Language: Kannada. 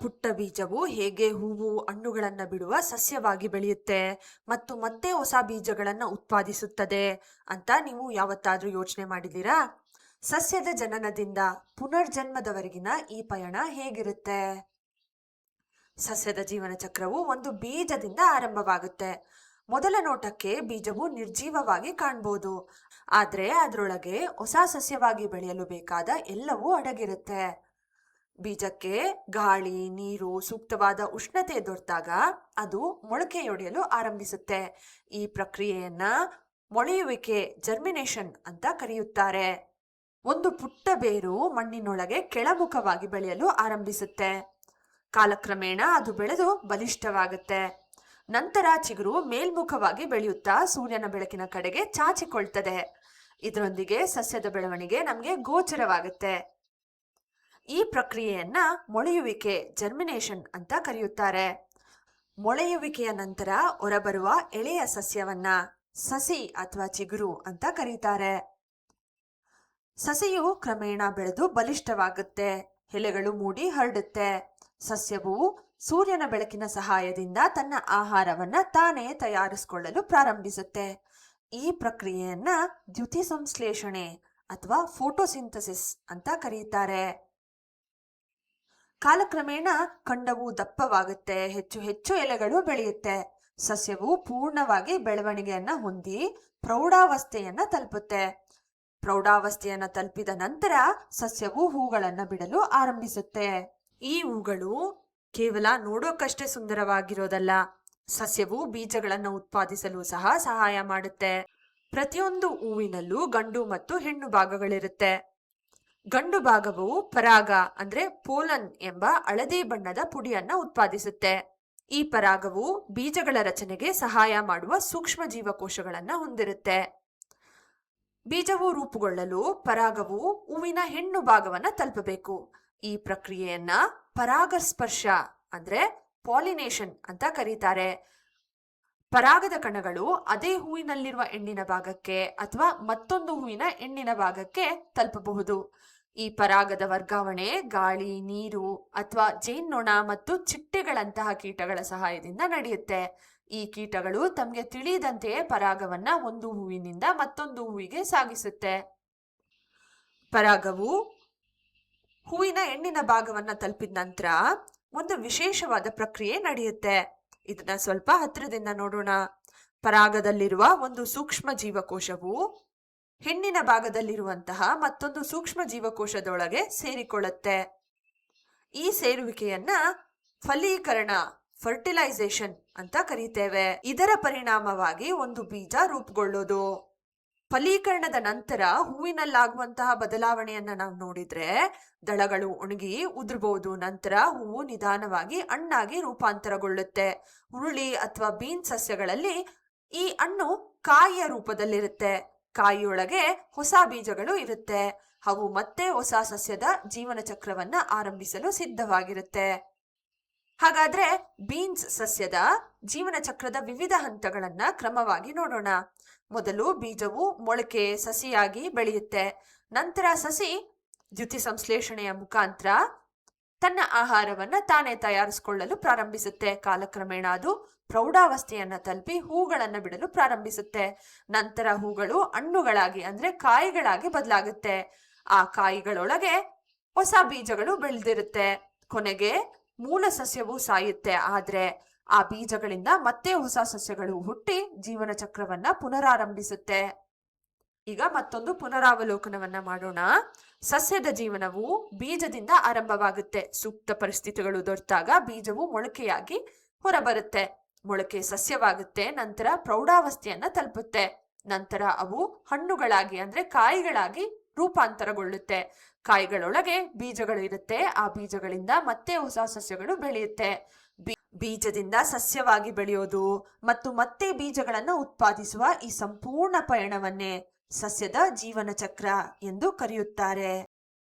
ಪುಟ್ಟ ಬೀಜವು ಹೇಗೆ ಹೂವು ಹಣ್ಣುಗಳನ್ನ ಬಿಡುವ ಸಸ್ಯವಾಗಿ ಬೆಳೆಯುತ್ತೆ ಮತ್ತು ಮತ್ತೆ ಹೊಸ ಬೀಜಗಳನ್ನ ಉತ್ಪಾದಿಸುತ್ತದೆ ಅಂತ ನೀವು ಯಾವತ್ತಾದ್ರೂ ಯೋಚನೆ ಮಾಡಿದ್ದೀರಾ? ಸಸ್ಯದ ಜನನದಿಂದ ಪುನರ್ಜನ್ಮದವರೆಗಿನ ಈ ಪಯಣ ಹೇಗಿರುತ್ತೆ? ಸಸ್ಯದ ಜೀವನ ಚಕ್ರವು ಒಂದು ಬೀಜದಿಂದ ಆರಂಭವಾಗುತ್ತೆ. ಮೊದಲ ನೋಟಕ್ಕೆ ಬೀಜವು ನಿರ್ಜೀವವಾಗಿ ಕಾಣಬಹುದು, ಆದ್ರೆ ಅದರೊಳಗೆ ಹೊಸ ಸಸ್ಯವಾಗಿ ಬೆಳೆಯಲು ಬೇಕಾದ ಎಲ್ಲವೂ ಅಡಗಿರುತ್ತೆ. ಬೀಜಕ್ಕೆ ಗಾಳಿ, ನೀರು, ಸೂಕ್ತವಾದ ಉಷ್ಣತೆ ದೊರೆತಾಗ ಅದು ಮೊಳಕೆಯೊಡೆಯಲು ಆರಂಭಿಸುತ್ತೆ. ಈ ಪ್ರಕ್ರಿಯೆಯನ್ನ ಮೊಳೆಯುವಿಕೆ, ಜರ್ಮಿನೇಷನ್ ಅಂತ ಕರೆಯುತ್ತಾರೆ. ಒಂದು ಪುಟ್ಟ ಬೇರು ಮಣ್ಣಿನೊಳಗೆ ಕೆಳಮುಖವಾಗಿ ಬೆಳೆಯಲು ಆರಂಭಿಸುತ್ತೆ. ಕಾಲಕ್ರಮೇಣ ಅದು ಬೆಳೆದು ಬಲಿಷ್ಠವಾಗುತ್ತೆ. ನಂತರ ಚಿಗುರು ಮೇಲ್ಮುಖವಾಗಿ ಬೆಳೆಯುತ್ತಾ ಸೂರ್ಯನ ಬೆಳಕಿನ ಕಡೆಗೆ ಚಾಚಿಕೊಳ್ತದೆ. ಇದರೊಂದಿಗೆ ಸಸ್ಯದ ಬೆಳವಣಿಗೆ ನಮಗೆ ಗೋಚರವಾಗುತ್ತೆ. ಈ ಪ್ರಕ್ರಿಯೆಯನ್ನ ಮೊಳೆಯುವಿಕೆ, ಜರ್ಮಿನೇಷನ್ ಅಂತ ಕರೆಯುತ್ತಾರೆ. ಮೊಳೆಯುವಿಕೆಯ ನಂತರ ಹೊರಬರುವ ಎಳೆಯ ಸಸ್ಯವನ್ನ ಸಸಿ ಅಥವಾ ಚಿಗುರು ಅಂತ ಕರೀತಾರೆ. ಸಸಿಯು ಕ್ರಮೇಣ ಬೆಳೆದು ಬಲಿಷ್ಠವಾಗುತ್ತೆ, ಎಲೆಗಳು ಮೂಡಿ ಹರಡುತ್ತೆ. ಸಸ್ಯವು ಸೂರ್ಯನ ಬೆಳಕಿನ ಸಹಾಯದಿಂದ ತನ್ನ ಆಹಾರವನ್ನ ತಾನೇ ತಯಾರಿಸಿಕೊಳ್ಳಲು ಪ್ರಾರಂಭಿಸುತ್ತೆ. ಈ ಪ್ರಕ್ರಿಯೆಯನ್ನ ದ್ಯುತಿ ಸಂಶ್ಲೇಷಣೆ ಅಥವಾ ಫೋಟೋಸಿಂಥಸಿಸ್ ಅಂತ ಕರೀತಾರೆ. ಕಾಲಕ್ರಮೇಣ ಕಾಂಡವು ದಪ್ಪವಾಗುತ್ತೆ, ಹೆಚ್ಚು ಹೆಚ್ಚು ಎಲೆಗಳು ಬೆಳೆಯುತ್ತೆ. ಸಸ್ಯವು ಪೂರ್ಣವಾಗಿ ಬೆಳವಣಿಗೆಯನ್ನ ಹೊಂದಿ ಪ್ರೌಢಾವಸ್ಥೆಯನ್ನ ತಲುಪುತ್ತೆ. ಪ್ರೌಢಾವಸ್ಥೆಯನ್ನ ತಲುಪಿದ ನಂತರ ಸಸ್ಯವು ಹೂಗಳನ್ನ ಬಿಡಲು ಆರಂಭಿಸುತ್ತೆ. ಈ ಹೂಗಳು ಕೇವಲ ನೋಡೋಕಷ್ಟೇ ಸುಂದರವಾಗಿರೋದಲ್ಲ, ಸಸ್ಯವು ಬೀಜಗಳನ್ನ ಉತ್ಪಾದಿಸಲು ಸಹ ಸಹಾಯ ಮಾಡುತ್ತೆ. ಪ್ರತಿಯೊಂದು ಹೂವಿನಲ್ಲೂ ಗಂಡು ಮತ್ತು ಹೆಣ್ಣು ಭಾಗಗಳಿರುತ್ತೆ. ಗಂಡು ಭಾಗವು ಪರಾಗ ಅಂದ್ರೆ ಪೋಲನ್ ಎಂಬ ಹಳದಿ ಬಣ್ಣದ ಪುಡಿಯನ್ನ ಉತ್ಪಾದಿಸುತ್ತೆ. ಈ ಪರಾಗವು ಬೀಜಗಳ ರಚನೆಗೆ ಸಹಾಯ ಮಾಡುವ ಸೂಕ್ಷ್ಮ ಜೀವಕೋಶಗಳನ್ನ ಹೊಂದಿರುತ್ತೆ. ಬೀಜವು ರೂಪುಗೊಳ್ಳಲು ಪರಾಗವು ಹೂವಿನ ಹೆಣ್ಣು ಭಾಗವನ್ನ ತಲುಪಬೇಕು. ಈ ಪ್ರಕ್ರಿಯೆಯನ್ನ ಪರಾಗಸ್ಪರ್ಶ ಅಂದ್ರೆ ಪಾಲಿನೇಷನ್ ಅಂತ ಕರೀತಾರೆ. ಪರಾಗದ ಕಣಗಳು ಅದೇ ಹೂವಿನಲ್ಲಿರುವ ಹೆಣ್ಣಿನ ಭಾಗಕ್ಕೆ ಅಥವಾ ಮತ್ತೊಂದು ಹೂವಿನ ಹೆಣ್ಣಿನ ಭಾಗಕ್ಕೆ ತಲುಪಬಹುದು. ಈ ಪರಾಗದ ವರ್ಗಾವಣೆ ಗಾಳಿ, ನೀರು ಅಥವಾ ಜೇನ್ನೊಣ ಮತ್ತು ಚಿಟ್ಟೆಗಳಂತಹ ಕೀಟಗಳ ಸಹಾಯದಿಂದ ನಡೆಯುತ್ತೆ. ಈ ಕೀಟಗಳು ತಮಗೆ ತಿಳಿಯದಂತೆಯೇ ಪರಾಗವನ್ನ ಒಂದು ಹೂವಿನಿಂದ ಮತ್ತೊಂದು ಹೂವಿಗೆ ಸಾಗಿಸುತ್ತೆ. ಪರಾಗವು ಹೂವಿನ ಹೆಣ್ಣಿನ ಭಾಗವನ್ನ ತಲುಪಿದ ನಂತರ ಒಂದು ವಿಶೇಷವಾದ ಪ್ರಕ್ರಿಯೆ ನಡೆಯುತ್ತೆ. ಇದನ್ನ ಸ್ವಲ್ಪ ಹತ್ತಿರದಿಂದ ನೋಡೋಣ. ಪರಾಗದಲ್ಲಿರುವ ಒಂದು ಸೂಕ್ಷ್ಮ ಜೀವಕೋಶವು ಹೆಣ್ಣಿನ ಭಾಗದಲ್ಲಿರುವಂತಹ ಮತ್ತೊಂದು ಸೂಕ್ಷ್ಮ ಜೀವಕೋಶದೊಳಗೆ ಸೇರಿಕೊಳ್ಳುತ್ತೆ. ಈ ಸೇರುವಿಕೆಯನ್ನ ಫಲೀಕರಣ, ಫರ್ಟಿಲೈಸೇಷನ್ ಅಂತ ಕರೀತೇವೆ. ಇದರ ಪರಿಣಾಮವಾಗಿ ಒಂದು ಬೀಜ ರೂಪುಗೊಳ್ಳೋದು. ಫಲೀಕರಣದ ನಂತರ ಹೂವಿನಲ್ಲಾಗುವಂತಹ ಬದಲಾವಣೆಯನ್ನ ನಾವು ನೋಡಿದ್ರೆ ದಳಗಳು ಒಣಗಿ ಉದುರಬಹುದು. ನಂತರ ಹೂವು ನಿಧಾನವಾಗಿ ಹಣ್ಣಾಗಿ ರೂಪಾಂತರಗೊಳ್ಳುತ್ತೆ. ಹುರುಳಿ ಅಥವಾ ಬೀನ್ ಸಸ್ಯಗಳಲ್ಲಿ ಈ ಹಣ್ಣು ಕಾಯಿಯ ರೂಪದಲ್ಲಿರುತ್ತೆ. ಕಾಯಿಯೊಳಗೆ ಹೊಸ ಬೀಜಗಳು ಇರುತ್ತೆ. ಅವು ಮತ್ತೆ ಹೊಸ ಸಸ್ಯದ ಜೀವನ ಚಕ್ರವನ್ನ ಆರಂಭಿಸಲು ಸಿದ್ಧವಾಗಿರುತ್ತೆ. ಹಾಗಾದ್ರೆ ಬೀನ್ಸ್ ಸಸ್ಯದ ಜೀವನ ಚಕ್ರದ ವಿವಿಧ ಹಂತಗಳನ್ನ ಕ್ರಮವಾಗಿ ನೋಡೋಣ. ಮೊದಲು ಬೀಜವು ಮೊಳಕೆ ಸಸಿಯಾಗಿ ಬೆಳೆಯುತ್ತೆ. ನಂತರ ಸಸಿ ದ್ಯುತಿ ಸಂಶ್ಲೇಷಣೆಯ ಮುಖಾಂತರ ತನ್ನ ಆಹಾರವನ್ನ ತಾನೇ ತಯಾರಿಸಿಕೊಳ್ಳಲು ಪ್ರಾರಂಭಿಸುತ್ತೆ. ಕಾಲಕ್ರಮೇಣ ಅದು ಪ್ರೌಢಾವಸ್ಥೆಯನ್ನ ತಲುಪಿ ಹೂಗಳನ್ನ ಬಿಡಲು ಪ್ರಾರಂಭಿಸುತ್ತೆ. ನಂತರ ಹೂಗಳು ಹಣ್ಣುಗಳಾಗಿ ಅಂದ್ರೆ ಕಾಯಿಗಳಾಗಿ ಬದಲಾಗುತ್ತೆ. ಆ ಕಾಯಿಗಳೊಳಗೆ ಹೊಸ ಬೀಜಗಳು ಬೆಳೆದಿರುತ್ತೆ. ಕೊನೆಗೆ ಮೂಲ ಸಸ್ಯವು ಸಾಯುತ್ತೆ. ಆದ್ರೆ ಆ ಬೀಜಗಳಿಂದ ಮತ್ತೆ ಹೊಸ ಸಸ್ಯಗಳು ಹುಟ್ಟಿ ಜೀವನ ಚಕ್ರವನ್ನ ಪುನರಾರಂಭಿಸುತ್ತೆ. ಈಗ ಮತ್ತೊಂದು ಪುನರಾವಲೋಕನವನ್ನ ಮಾಡೋಣ. ಸಸ್ಯದ ಜೀವನವು ಬೀಜದಿಂದ ಆರಂಭವಾಗುತ್ತೆ. ಸೂಕ್ತ ಪರಿಸ್ಥಿತಿಗಳು ದೊರೆತಾಗ ಬೀಜವು ಮೊಳಕೆಯಾಗಿ ಹೊರಬರುತ್ತೆ. ಮೊಳಕೆ ಸಸ್ಯವಾಗುತ್ತೆ. ನಂತರ ಪ್ರೌಢಾವಸ್ಥೆಯನ್ನ ತಲುಪುತ್ತೆ. ನಂತರ ಅವು ಹಣ್ಣುಗಳಾಗಿ ಅಂದ್ರೆ ಕಾಯಿಗಳಾಗಿ ರೂಪಾಂತರಗೊಳ್ಳುತ್ತೆ. ಕಾಯಿಗಳೊಳಗೆ ಬೀಜಗಳು ಇರುತ್ತೆ. ಆ ಬೀಜಗಳಿಂದ ಮತ್ತೆ ಹೊಸ ಸಸ್ಯಗಳು ಬೆಳೆಯುತ್ತೆ. ಬೀಜದಿಂದ ಸಸ್ಯವಾಗಿ ಬೆಳೆಯೋದು ಮತ್ತು ಮತ್ತೆ ಬೀಜಗಳನ್ನು ಉತ್ಪಾದಿಸುವ ಈ ಸಂಪೂರ್ಣ ಪಯಣವನ್ನೇ ಸಸ್ಯದ ಜೀವನ ಚಕ್ರ ಎಂದು ಕರೆಯುತ್ತಾರೆ.